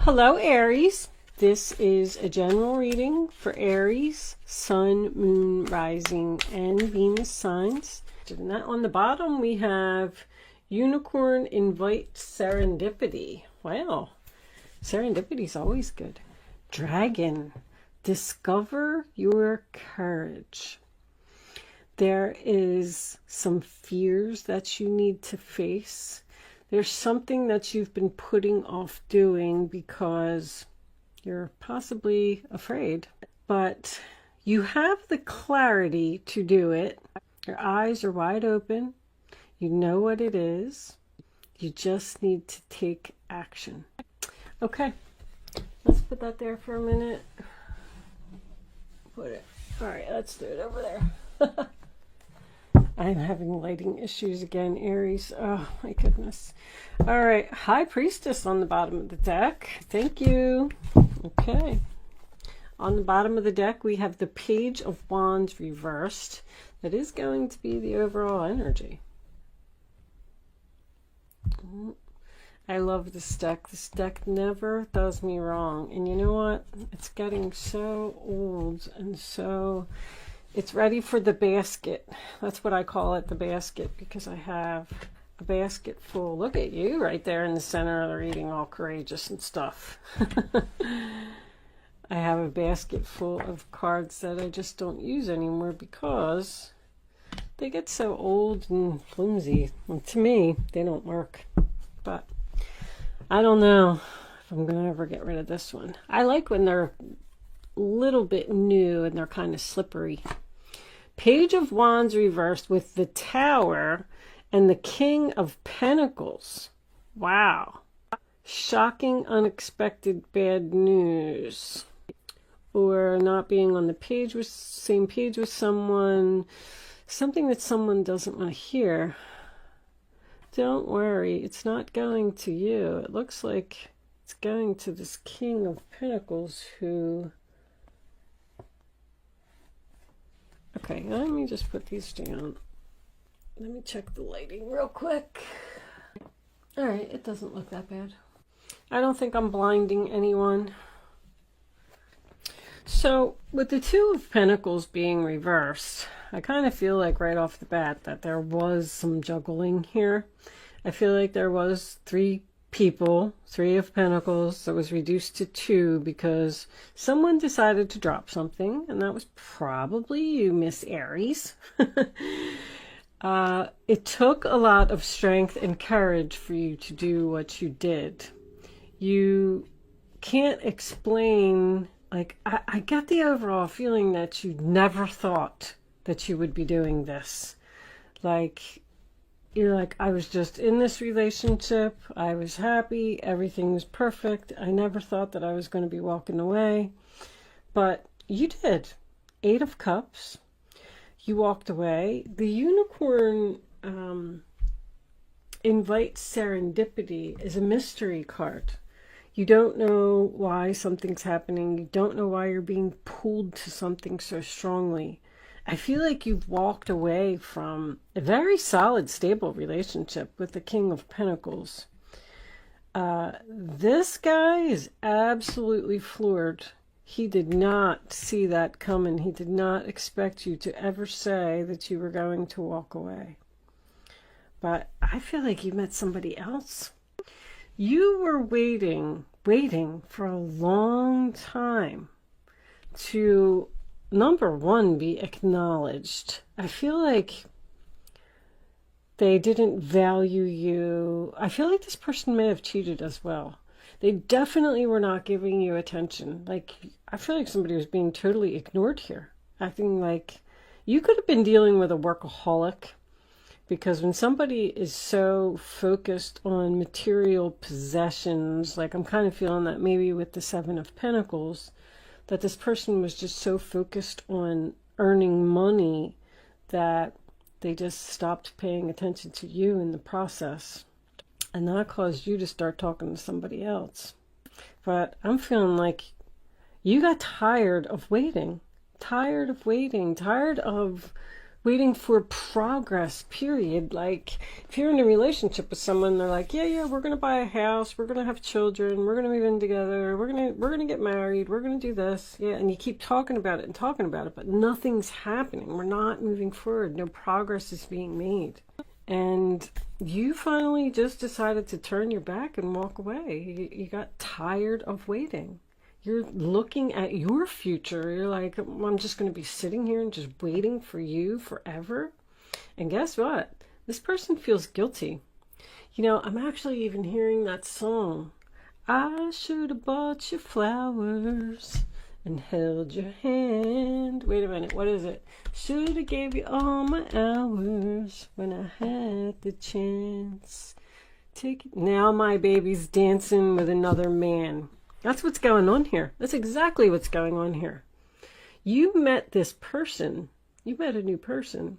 Hello, Aries. This is a general reading for Aries, Sun, Moon, Rising, and Venus signs. And on the bottom, we have Unicorn Invite Serendipity. Wow, serendipity is always good. Dragon, discover your courage. There is some fears that you need to face. There's something that you've been putting off doing because you're possibly afraid, but you have the clarity to do it. Your eyes are wide open. You know what it is. You just need to take action. Okay, let's put that there for a minute. Put it. All right, let's do it over there. I'm having lighting issues again, Aries. Oh, my goodness. All right. High Priestess on the bottom of the deck. Thank you. Okay. On the bottom of the deck, we have the Page of Wands reversed. That is going to be the overall energy. I love this deck. This deck never does me wrong. And you know what? It's getting so old and so... It's ready for the basket. That's what I call it, the basket, because I have a basket full. Look at you right there in the center of the reading, all courageous and stuff. I have a basket full of cards that I just don't use anymore because they get so old and flimsy. And to me, they don't work. But I don't know if I'm going to ever get rid of this one. I like when they're a little bit new and they're kind of slippery. Page of Wands reversed with the Tower and the King of Pentacles. Wow. Shocking, unexpected bad news. Or not being on the page with same page with someone. Something that someone doesn't want to hear. Don't worry, it's not going to you. It looks like it's going to this King of Pentacles who... Okay, let me just put these down. Let me check the lighting real quick. All right, it doesn't look that bad. I don't think I'm blinding anyone. So, with the Two of Pentacles being reversed, I kind of feel like right off the bat that there was some juggling here. I feel like there was three people, Three of Pentacles, that was reduced to two because someone decided to drop something, and that was probably you, Miss Aries. It took a lot of strength and courage for you to do what you did. You can't explain, like, I get the overall feeling that you never thought that you would be doing this. Like, you're like, I was just in this relationship. I was happy. Everything was perfect. I never thought that I was going to be walking away. But you did. Eight of Cups. You walked away. The Unicorn Invite Serendipity is a mystery card. You don't know why something's happening. You don't know why you're being pulled to something so strongly. I feel like you've walked away from a very solid, stable relationship with the King of Pentacles. This guy is absolutely floored. He did not see that coming. He did not expect you to ever say that you were going to walk away. But I feel like you met somebody else. You were waiting for a long time to... Number one, be acknowledged. I feel like they didn't value you. I feel like this person may have cheated as well. They definitely were not giving you attention. Like, I feel like somebody was being totally ignored here. Acting like you could have been dealing with a workaholic. Because when somebody is so focused on material possessions, like I'm kind of feeling that maybe with the Seven of Pentacles, that this person was just so focused on earning money that they just stopped paying attention to you in the process. And that caused you to start talking to somebody else. But I'm feeling like you got tired of waiting. Tired of waiting for progress, period. Like, if you're in a relationship with someone, they're like, yeah, we're going to buy a house, we're going to have children, we're going to move in together, we're going to get married, we're going to do this. Yeah, and you keep talking about it, but nothing's happening. We're not moving forward. No progress is being made. And you finally just decided to turn your back and walk away. You got tired of waiting. You're looking at your future. You're like, I'm just going to be sitting here and just waiting for you forever. And guess what? This person feels guilty. You know, I'm actually even hearing that song. I should have bought you flowers and held your hand. Wait a minute, what is it? Should have gave you all my hours when I had the chance. Take it. Now my baby's dancing with another man. That's what's going on here. That's exactly what's going on here. You met this person. You met a new person.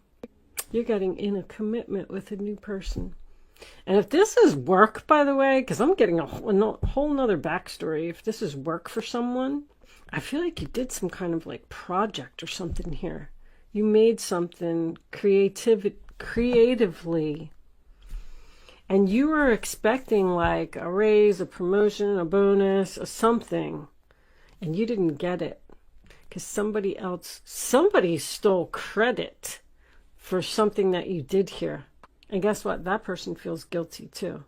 You're getting in a commitment with a new person. And if this is work, by the way, because I'm getting a whole nother backstory. If this is work for someone, I feel like you did some kind of like project or something here. You made something creatively. And you were expecting like a raise, a promotion, a bonus, a something. And you didn't get it. Because somebody stole credit for something that you did here. And guess what? That person feels guilty too.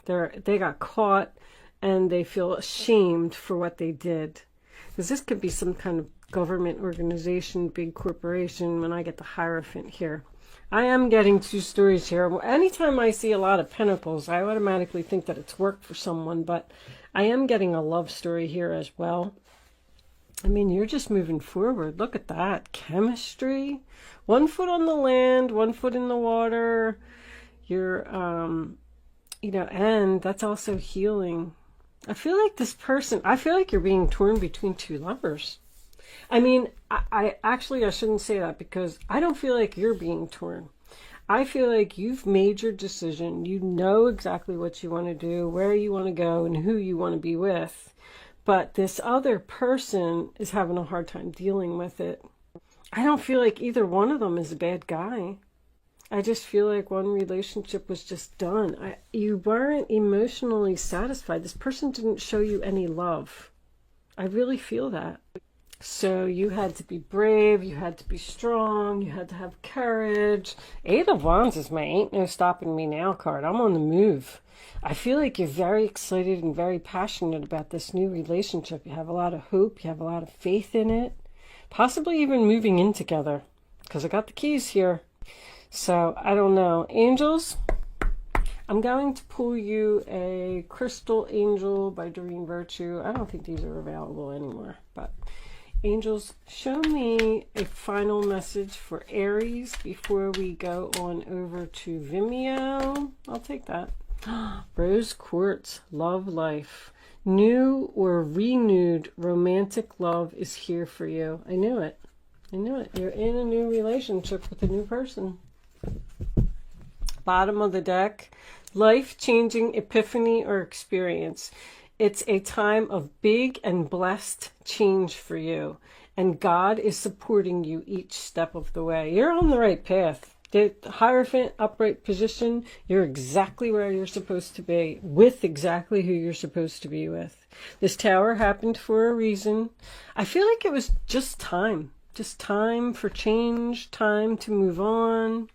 They got caught and they feel ashamed for what they did. Because this could be some kind of government organization, big corporation, when I get the Hierophant here. I am getting two stories here. Anytime I see a lot of pentacles, I automatically think that it's work for someone, but I am getting a love story here as well. I mean, you're just moving forward. Look at that. Chemistry. 1 foot on the land, 1 foot in the water. You're, you know, and that's also healing. I feel like you're being torn between two lovers. I mean, I shouldn't say that, because I don't feel like you're being torn. I feel like you've made your decision. You know exactly what you want to do, where you want to go, and who you want to be with. But this other person is having a hard time dealing with it. I don't feel like either one of them is a bad guy. I just feel like one relationship was just done. You weren't emotionally satisfied. This person didn't show you any love. I really feel that. So you had to be brave, you had to be strong, you had to have courage. 8 of Wands is my ain't no stopping me now card. I'm on the move. I feel like you're very excited and very passionate about this new relationship. You have a lot of hope, you have a lot of faith in it. Possibly even moving in together, because I got the keys here. So I don't know. Angels, I'm going to pull you a Crystal Angel by Doreen Virtue. I don't think these are available anymore, but angels, show me a final message for Aries before we go on over to Vimeo. I'll take that. Rose Quartz, love life. New or renewed romantic love is here for you. I knew it. I knew it. You're in a new relationship with a new person. Bottom of the deck, life-changing epiphany or experience. It's a time of big and blessed change for you, and God is supporting you each step of the way. You're on the right path. The Hierophant, upright position, you're exactly where you're supposed to be, with exactly who you're supposed to be with. This Tower happened for a reason. I feel like it was just time for change, time to move on.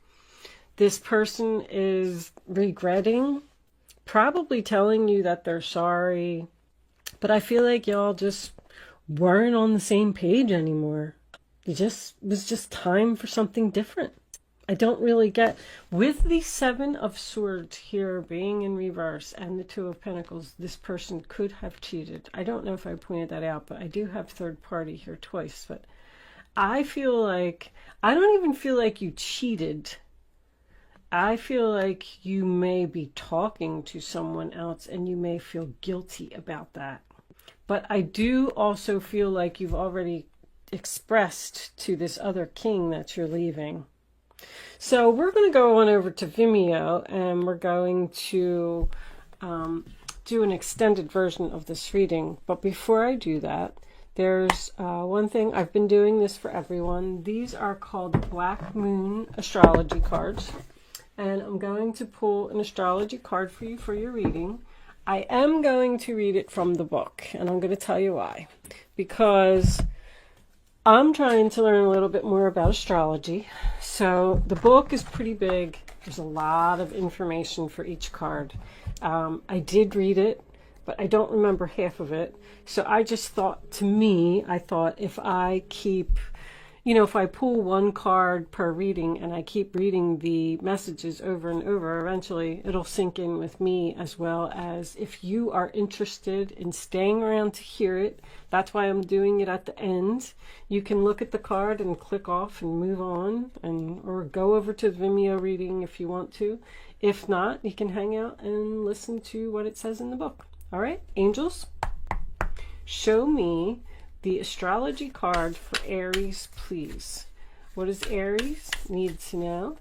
This person is regretting, probably telling you that they're sorry, but I feel like y'all just weren't on the same page anymore. It was just time for something different. I don't really get, with the 7 of Swords here being in reverse and the 2 of Pentacles, this person could have cheated. I don't know if I pointed that out, but I do have third party here twice. But I feel like, I don't even feel like you cheated. I feel like you may be talking to someone else and you may feel guilty about that. But I do also feel like you've already expressed to this other king that you're leaving. So we're going to go on over to Vimeo and we're going to do an extended version of this reading. But before I do that, There's one thing, I've been doing this for everyone. These are called Black Moon astrology cards. And I'm going to pull an astrology card for you for your reading. I am going to read it from the book, and I'm going to tell you why. Because I'm trying to learn a little bit more about astrology. So the book is pretty big. There's a lot of information for each card. I did read it, but I don't remember half of it. So I just thought, I thought if I keep, if I pull one card per reading and I keep reading the messages over and over, eventually it'll sink in with me, as well as if you are interested in staying around to hear it. That's why I'm doing it at the end. You can look at the card and click off and move on, or go over to the Vimeo reading if you want to. If not, you can hang out and listen to what it says in the book. All right, angels, show me the astrology card for Aries, please. What does Aries need to know?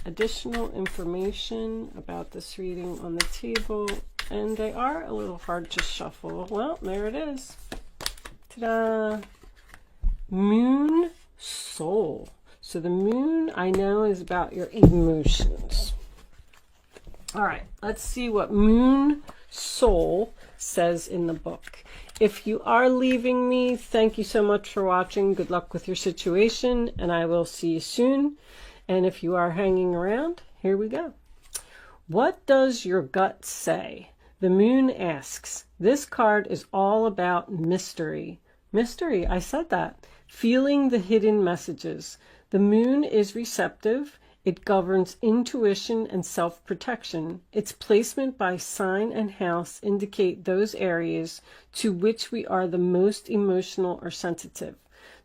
Additional information about this reading on the table. And they are a little hard to shuffle. Well, there it is. Ta-da! Moon Soul. So the moon, I know, is about your emotions. All right, let's see what Moon Soul says in the book. If you are leaving me, thank you so much for watching. Good luck with your situation, and I will see you soon. And if you are hanging around, here we go. What does your gut say? The moon asks. This card is all about mystery. Mystery, I said that. Feeling the hidden messages. The moon is receptive. It governs intuition and self-protection. Its placement by sign and house indicate those areas to which we are the most emotional or sensitive.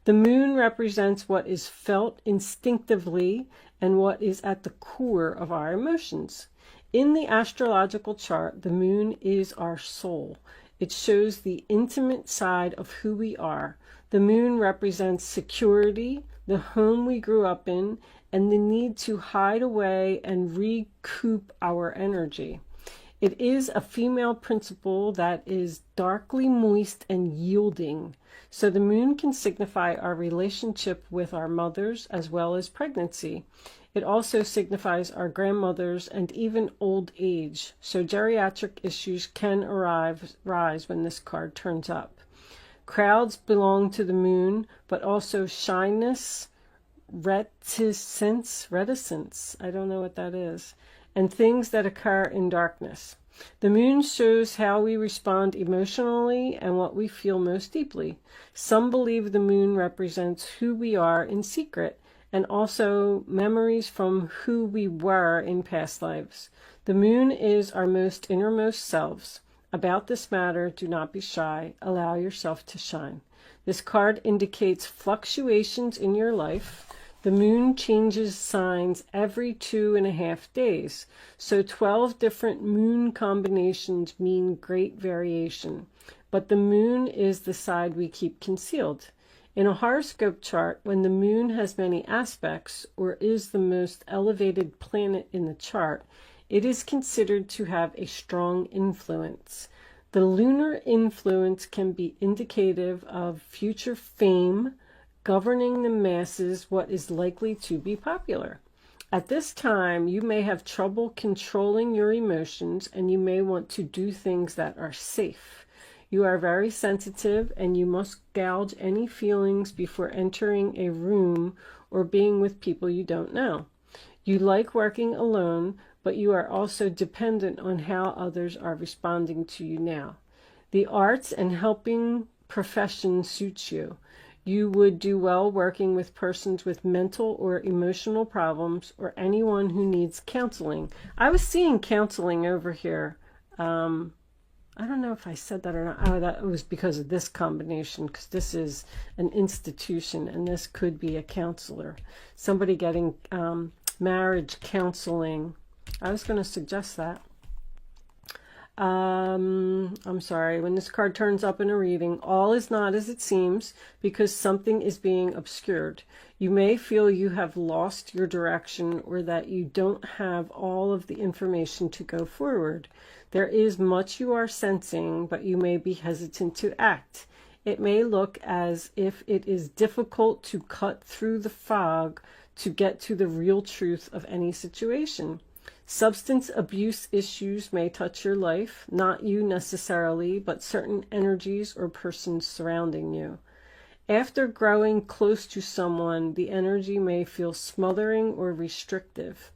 The moon represents what is felt instinctively and what is at the core of our emotions. In the astrological chart, the moon is our soul. It shows the intimate side of who we are. The moon represents security, the home we grew up in, and the need to hide away and recoup our energy. It is a female principle that is darkly moist and yielding. So the moon can signify our relationship with our mothers as well as pregnancy. It also signifies our grandmothers and even old age. So geriatric issues can rise when this card turns up. Crowds belong to the moon, but also shyness, reticence, I don't know what that is, and things that occur in darkness. The moon shows how we respond emotionally and what we feel most deeply. Some believe the moon represents who we are in secret, and also memories from who we were in past lives. The moon is our most innermost selves. About this matter, do not be shy. Allow yourself to shine. This card indicates fluctuations in your life. The moon changes signs every 2.5 days. So 12 different moon combinations mean great variation. But the moon is the side we keep concealed. In a horoscope chart, when the moon has many aspects, or is the most elevated planet in the chart, it is considered to have a strong influence. The lunar influence can be indicative of future fame, governing the masses, what is likely to be popular. At this time, you may have trouble controlling your emotions, and you may want to do things that are safe. You are very sensitive, and you must gauge any feelings before entering a room or being with people you don't know. You like working alone, but you are also dependent on how others are responding to you now. The arts and helping profession suits you. You would do well working with persons with mental or emotional problems, or anyone who needs counseling. I was seeing counseling over here. I don't know if I said that or not. Oh, that was because of this combination, because this is an institution, and this could be a counselor. Somebody getting marriage counseling. I was going to suggest that. I'm sorry, when this card turns up in a reading, all is not as it seems because something is being obscured. You may feel you have lost your direction or that you don't have all of the information to go forward. There is much you are sensing, but you may be hesitant to act. It may look as if it is difficult to cut through the fog to get to the real truth of any situation. Substance abuse issues may touch your life, not you necessarily, but certain energies or persons surrounding you. After growing close to someone, the energy may feel smothering or restrictive.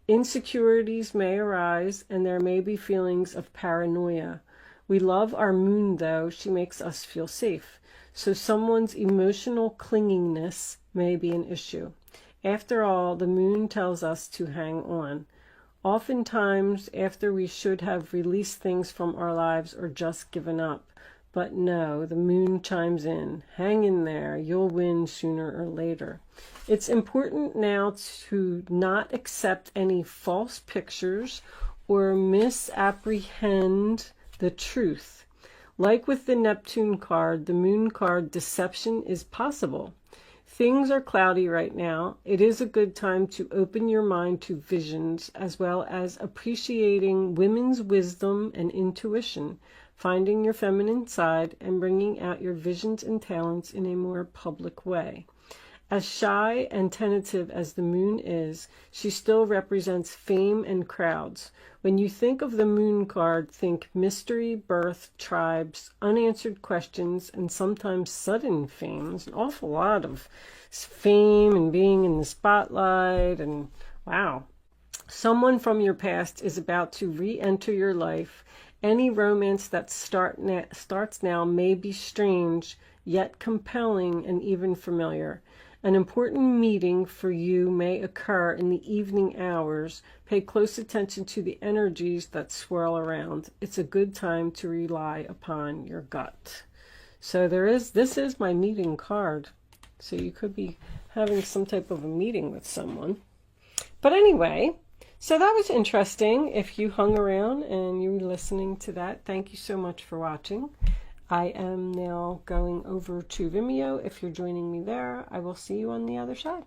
Insecurities may arise, and there may be feelings of paranoia. We love our moon, though. She makes us feel safe. So someone's emotional clinginess may be an issue. After all, the moon tells us to hang on. Oftentimes, after we should have released things from our lives or just given up. But no, the moon chimes in. Hang in there. You'll win sooner or later. It's important now to not accept any false pictures or misapprehend the truth. Like with the Neptune card, the moon card, deception is possible. Things are cloudy right now. It is a good time to open your mind to visions, as well as appreciating women's wisdom and intuition, finding your feminine side, and bringing out your visions and talents in a more public way. As shy and tentative as the moon is, she still represents fame and crowds. When you think of the moon card, think mystery, birth, tribes, unanswered questions, and sometimes sudden fame. There's an awful lot of fame and being in the spotlight, and wow. Someone from your past is about to re-enter your life. Any romance that starts now may be strange, yet compelling and even familiar. An important meeting for you may occur in the evening hours. Pay close attention to the energies that swirl around. It's a good time to rely upon your gut. So this is my meeting card. So you could be having some type of a meeting with someone. But anyway, so that was interesting. If you hung around and you were listening to that, thank you so much for watching. I am now going over to Vimeo. If you're joining me there, I will see you on the other side.